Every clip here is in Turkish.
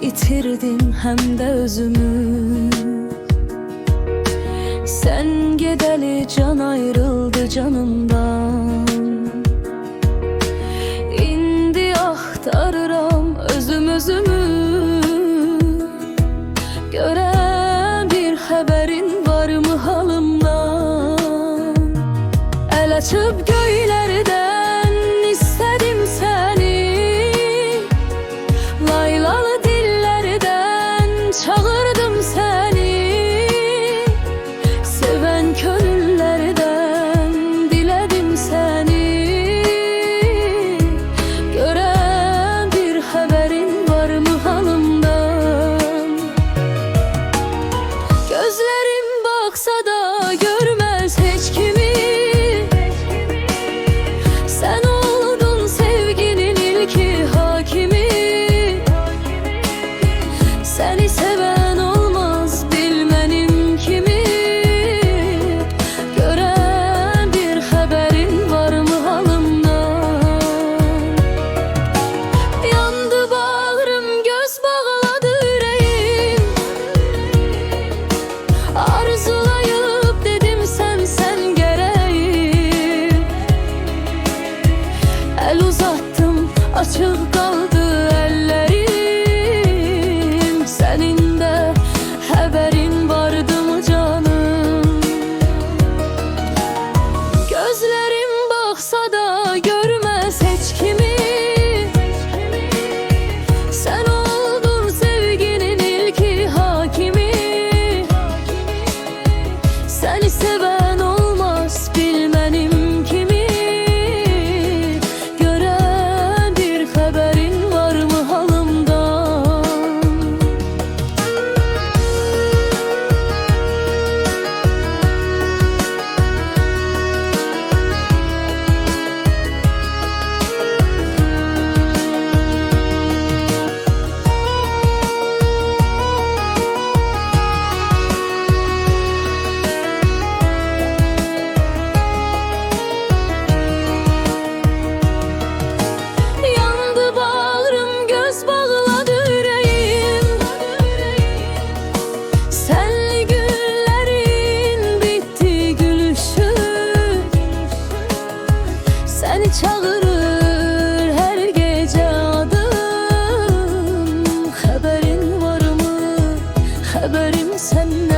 itirdim hem de özümü. Sen gedeli can ayrıldı canımdan. İndi axtarıram özümü. Gören bir haberin var mı halımdan? El açıp göylerden istedim seni, laylalı dillerden çağırdım seni, seven gönüllerden diledim seni. Gören bir haberin var mı halımdan? Gözlerim baksa da görmez hiç kimi. Sen oldun sevginin ilki hakimi. Seni seven olmaz bilmenim kimi. Gören bir haberin var mı halımdan? Yandı bağrım, göz bağladı yüreğim. Arzulayıp dedim sen gereyim. El uzattım, açık kaldı ellerim. Senin de haberin vardı mı canım? Gözlerim baksa da görmez hiç kimi. Sen oldun sevginin ilki hakimi. Seni seven olmaz bilmenim kimi. Gören bir haberin var mı halımdan? Yandı bağrım, göz bağladı yüreğim. Senli günlerin bitti gülüşüm. Seni çağırır her gece adım. Haberin var mı? Haberim senden.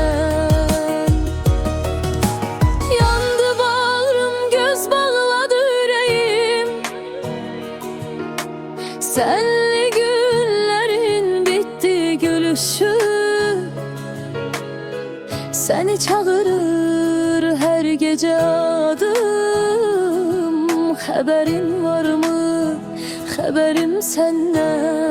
Yandı bağrım, göz bağladı yüreğim. Senli günlerin bitti gülüşüm. Seni çağırır her gece adım. Haberin var mı? Haberim senden.